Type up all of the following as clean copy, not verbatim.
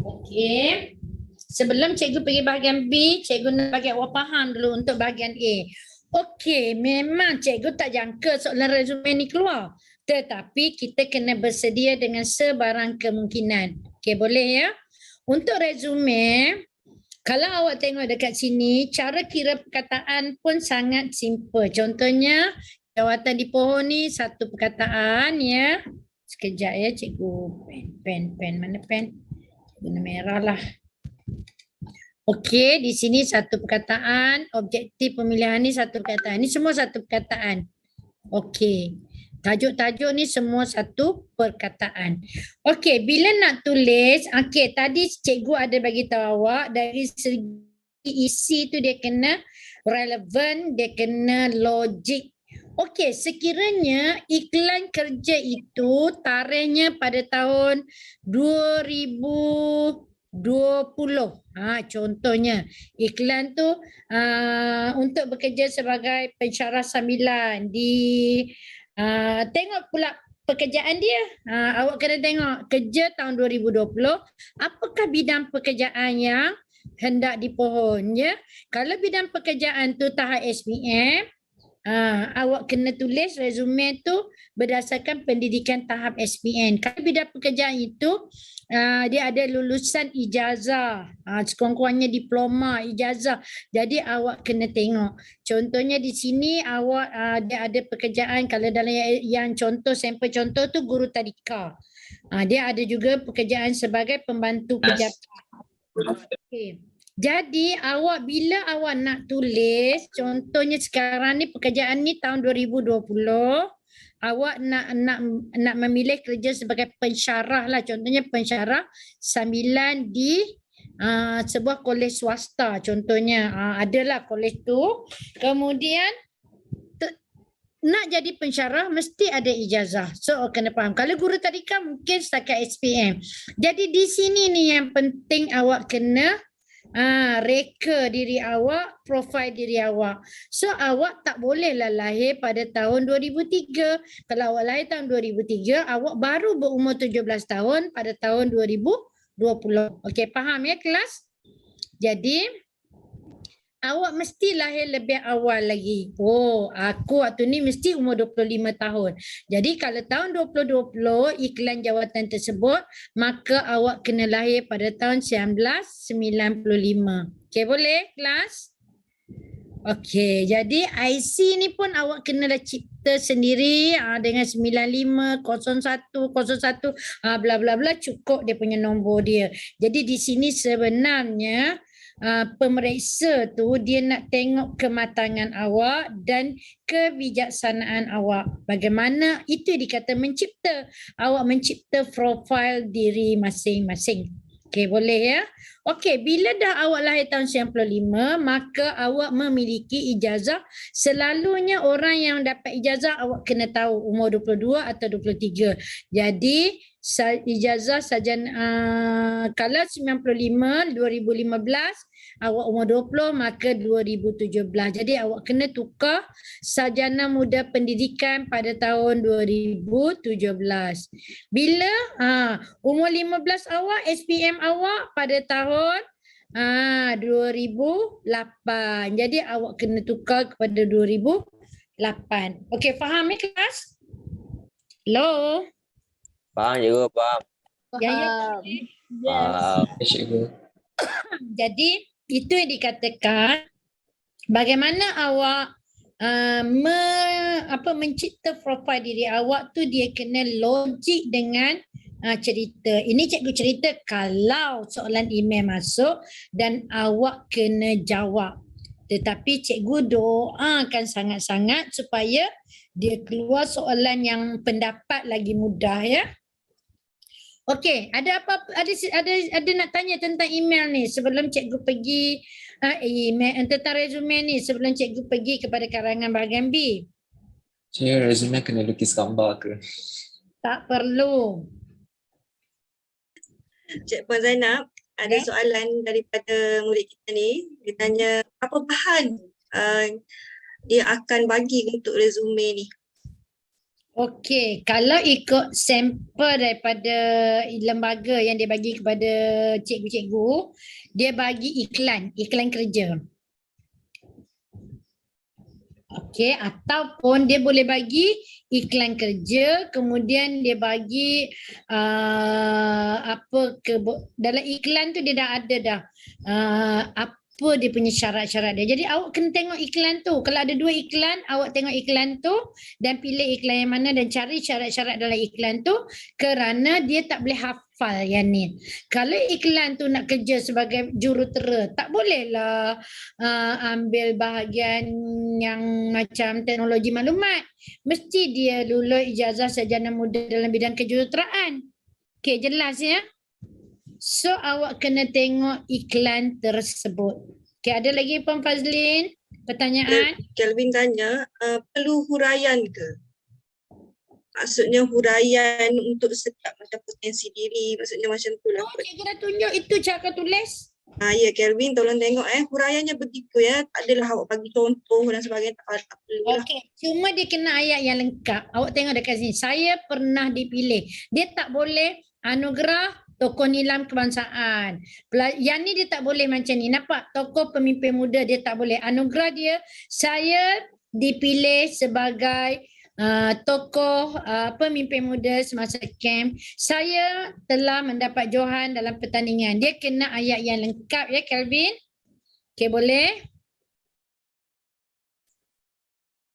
Okey. Sebelum cikgu pergi bahagian B, cikgu nak bagi awak faham dulu untuk bahagian A. Okey, memang cikgu tak jangka soalan resume ni keluar. Tetapi kita kena bersedia dengan sebarang kemungkinan. Okey, boleh ya? Untuk resume, kalau awak tengok dekat sini, cara kira perkataan pun sangat simple. Contohnya, jawatan di pohon ni satu perkataan ya. Sekejap ya cikgu. Pen. Mana pen? Guna merah lah. Okey, di sini satu perkataan. Objektif pemilihan ni satu perkataan. Ini semua satu perkataan. Okey. Tajuk-tajuk ni semua satu perkataan. Okey, bila nak tulis, okey, tadi cikgu ada bagi tahu awak dari segi isi tu dia kena relevan, dia kena logik. Okey, sekiranya iklan kerja itu tarikhnya pada tahun 2020. Contohnya iklan tu untuk bekerja sebagai pensyarah sambilan di tengok pula pekerjaan dia. Awak kena tengok kerja tahun 2020, apakah bidang pekerjaan yang hendak dipohon ya. Kalau bidang pekerjaan tu tahap SPM, awak kena tulis resume tu berdasarkan pendidikan tahap SPM. Kalau bidang pekerjaan itu dia ada lulusan ijazah, sekurang-kurangnya diploma, ijazah. Jadi awak kena tengok. Contohnya di sini awak dia ada pekerjaan, kalau dalam yang contoh, sampel contoh tu guru tadika. Dia ada juga pekerjaan sebagai pembantu pejabat. Okey. Jadi awak bila awak nak tulis, contohnya sekarang ni pekerjaan ni tahun 2020, awak nak memilih kerja sebagai pensyarah lah, contohnya pensyarah sambilan di sebuah kolej swasta contohnya. Adalah kolej tu. Kemudian nak jadi pensyarah mesti ada ijazah. So kena faham. Kalau guru tadika mungkin setakat SPM. Jadi di sini ni yang penting awak kena reka diri awak, profil diri awak. So awak tak bolehlah lahir pada tahun 2003. Kalau awak lahir tahun 2003, awak baru berumur 17 tahun pada tahun 2020. Okey, faham ya kelas? Jadi awak mesti lahir lebih awal lagi. Aku waktu ni mesti umur 25 tahun. Jadi kalau tahun 2020 iklan jawatan tersebut, maka awak kena lahir pada tahun 1995. Okey, boleh kelas? Okey, jadi IC ni pun awak kenalah cipta sendiri dengan 950101 bla bla bla, cukup dia punya nombor dia. Jadi di sini sebenarnya pemeriksa tu dia nak tengok kematangan awak dan kebijaksanaan awak. Bagaimana itu dikata mencipta. Awak mencipta profil diri masing-masing. Okey, boleh ya? Okey, bila dah awak lahir tahun 95, maka awak memiliki ijazah. Selalunya orang yang dapat ijazah awak kena tahu umur 22 atau 23. Jadi ijazah sarjana kalau 95 2015 awak umur 20 maka 2017. Jadi awak kena tukar sarjana muda pendidikan pada tahun 2017. Bila umur 15 awak SPM awak pada tahun 2008. Jadi awak kena tukar kepada 2008. Okey, faham ya kelas? Hello? Faham cikgu, faham. Ya. Faham cikgu. Jadi itu yang dikatakan bagaimana awak mencipta profil diri awak tu dia kena logik dengan cerita. Ini cikgu cerita kalau soalan email masuk dan awak kena jawab. Tetapi cikgu doakan sangat-sangat supaya dia keluar soalan yang pendapat lagi mudah ya. Okey, ada apa ada nak tanya tentang email ni sebelum cikgu pergi email tentang resume ni sebelum cikgu pergi kepada karangan bahagian B. Cikgu, resume kena lukis gambar ke? Tak perlu. Cik Puan Zainab, ada soalan daripada murid kita ni. Dia tanya apa bahan dia akan bagi untuk resume ni? Okey, kalau ikut sampel daripada lembaga yang dia bagi kepada cikgu-cikgu, dia bagi iklan kerja. Okey, ataupun dia boleh bagi iklan kerja, kemudian dia bagi dalam iklan tu dia dah ada dah apa dia punya syarat-syarat dia. Jadi awak kena tengok iklan tu. Kalau ada 2 iklan, awak tengok iklan tu dan pilih iklan yang mana dan cari syarat-syarat dalam iklan tu, kerana dia tak boleh hafal yang ni. Kalau iklan tu nak kerja sebagai jurutera, tak bolehlah ambil bahagian yang macam teknologi maklumat. Mesti dia lulus ijazah sarjana muda dalam bidang kejuruteraan. Okey, jelas ya? So awak kena tengok iklan tersebut. Okey, ada lagi Puan Fazlin pertanyaan? Kelvin tanya, perlu huraian ke? Maksudnya huraian untuk setiap macam potensi diri, maksudnya macam tu lah. Cikgu dah tunjuk itu cara tulis. Ya Kelvin, tolong tengok huraiannya begitu ya. Tak adalah awak bagi contoh dan sebagainya, tak perlu lah. Okey, cuma dia kena ayat yang lengkap. Awak tengok dekat sini. Saya pernah dipilih. Dia tak boleh anugerah tokoh nilam kebangsaan. Yang ni dia tak boleh macam ni. Nampak? Tokoh pemimpin muda dia tak boleh. Anugerah dia, saya dipilih sebagai tokoh pemimpin muda semasa kem. Saya telah mendapat johan dalam pertandingan. Dia kena ayat yang lengkap ya Kelvin. Okey, boleh?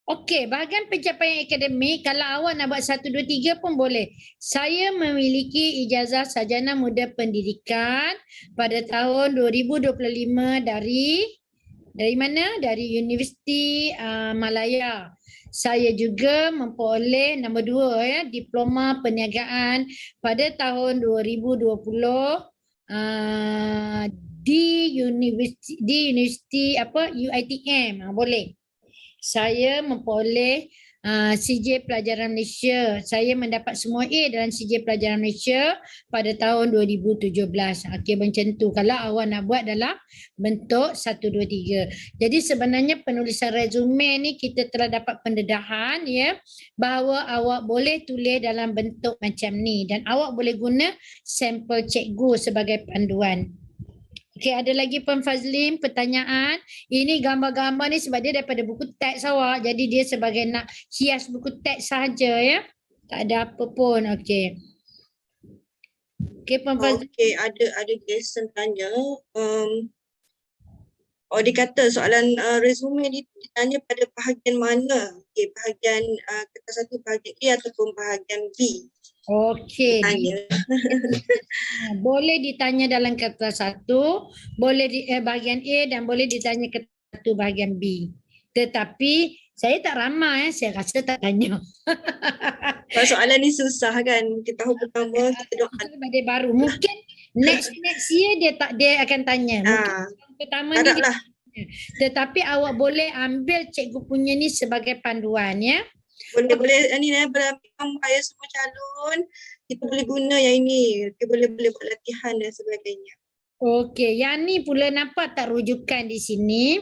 Okey, bahagian pencapaian akademik, kalau awak nak buat 1, 2, 3 pun boleh. Saya memiliki ijazah sarjana muda pendidikan pada tahun 2025 dari mana? Dari Universiti Malaya. Saya juga memperoleh nombor 2 ya, diploma perniagaan pada tahun 2020 di Universiti UiTM. Boleh. Saya memperoleh CJ Pelajaran Malaysia. Saya mendapat semua A dalam CJ Pelajaran Malaysia pada tahun 2017. Okey, macam tu. Kalau awak nak buat dalam bentuk 1, 2, 3. Jadi sebenarnya penulisan resume ni kita telah dapat pendedahan ya, bahawa awak boleh tulis dalam bentuk macam ni dan awak boleh guna sampel cikgu sebagai panduan. Okey, ada lagi Puan Fazlin pertanyaan. Ini gambar-gambar ni sebab dia daripada buku teks awak. Jadi dia sebagai nak hias buku teks saja ya. Tak ada apa pun. Okey. Okey Puan Fazlin. Okey, ada Jason tanya. Dia kata soalan resume ditanya pada bahagian mana? Okey, bahagian kertas 1 bahagian A ataupun bahagian B? Okey. Boleh ditanya dalam kertas 1, boleh di bahagian A dan boleh ditanya kertas 1 bahagian B. Tetapi saya tak ramai, saya rasa tak tanya. Soalan ni susah kan. Kita tahu pertama kita doa. Dia baru. Mungkin next year dia akan tanya. Mungkin pertama ni dia tanya. Tetapi awak boleh ambil cikgu punya ni sebagai panduan ya. Boleh ni berapa semua calon kita boleh guna yang ini. Kita boleh buat latihan dan sebagainya. Okey, yang ni pula nampak tak rujukan di sini.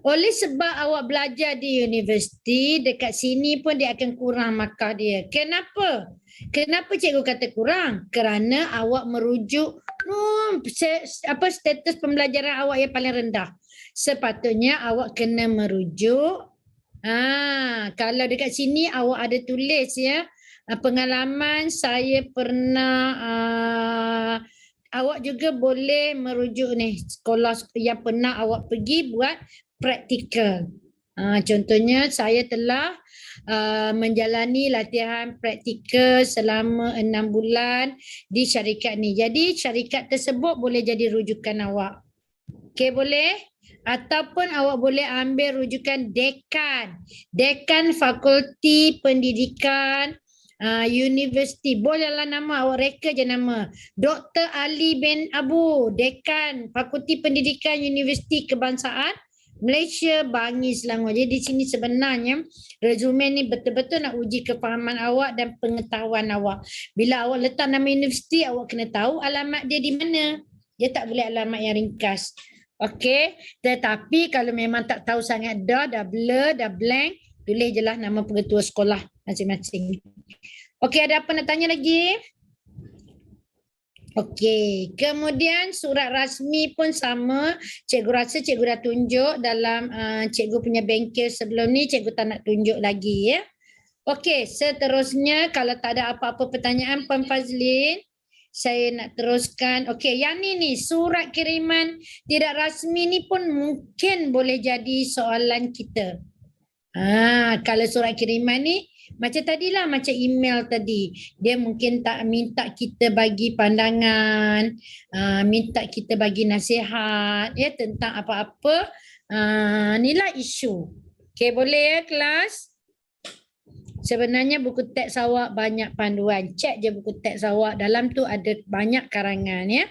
Oleh sebab awak belajar di universiti, dekat sini pun dia akan kurang markah dia. Kenapa? Kenapa cikgu kata kurang? Kerana awak merujuk status pembelajaran awak yang paling rendah. Sepatutnya awak kena merujuk. Kalau dekat sini awak ada tulis ya, pengalaman saya pernah awak juga boleh merujuk ni sekolah yang pernah awak pergi buat praktikal. Contohnya saya telah menjalani latihan praktikal selama 6 bulan di syarikat ni. Jadi syarikat tersebut boleh jadi rujukan awak. Okey, boleh? Ataupun awak boleh ambil rujukan dekan fakulti pendidikan universiti. Bolehlah nama awak reka je nama. Dr. Ali bin Abu, dekan fakulti pendidikan Universiti Kebangsaan Malaysia Bangi Selangor. Jadi di sini sebenarnya resume ni betul-betul nak uji kefahaman awak dan pengetahuan awak. Bila awak letak nama universiti, awak kena tahu alamat dia di mana. Dia tak boleh alamat yang ringkas. Okey, tetapi kalau memang tak tahu sangat dah blur, dah blank, Tulis je lah nama pengetua sekolah masing-masing. Okey, ada apa nak tanya lagi? Okey, kemudian surat rasmi pun sama. Cikgu rasa cikgu dah tunjuk dalam cikgu punya bengkel sebelum ni, cikgu tak nak tunjuk lagi ya. Okey, seterusnya kalau tak ada apa-apa pertanyaan Puan Fazlin, saya nak teruskan. Okey, yang ni surat kiriman tidak rasmi ni pun mungkin boleh jadi soalan kita. Kalau surat kiriman ni macam tadilah, macam email tadi, dia mungkin tak minta kita bagi pandangan, minta kita bagi nasihat ya tentang apa-apa. Inilah isu. Okey, boleh ya kelas? Sebenarnya buku teks awak banyak panduan. Cek je buku teks awak. Dalam tu ada banyak karangan ya.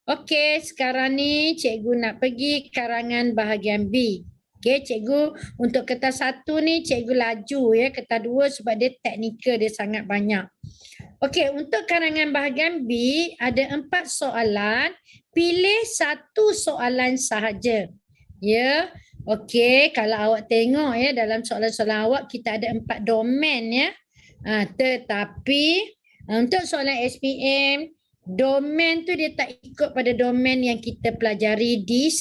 Okey, sekarang ni cikgu nak pergi karangan bahagian B. Okey, cikgu untuk kertas 1 ni cikgu laju ya. Kertas 2 sebab dia teknikal, dia sangat banyak. Okey, untuk karangan bahagian B ada 4 soalan. Pilih 1 soalan sahaja. Ya. Okey, kalau awak tengok ya dalam soalan-soalan awak kita ada 4 domen ya. Tetapi untuk soalan SPM, domen tu dia tak ikut pada domen yang kita pelajari di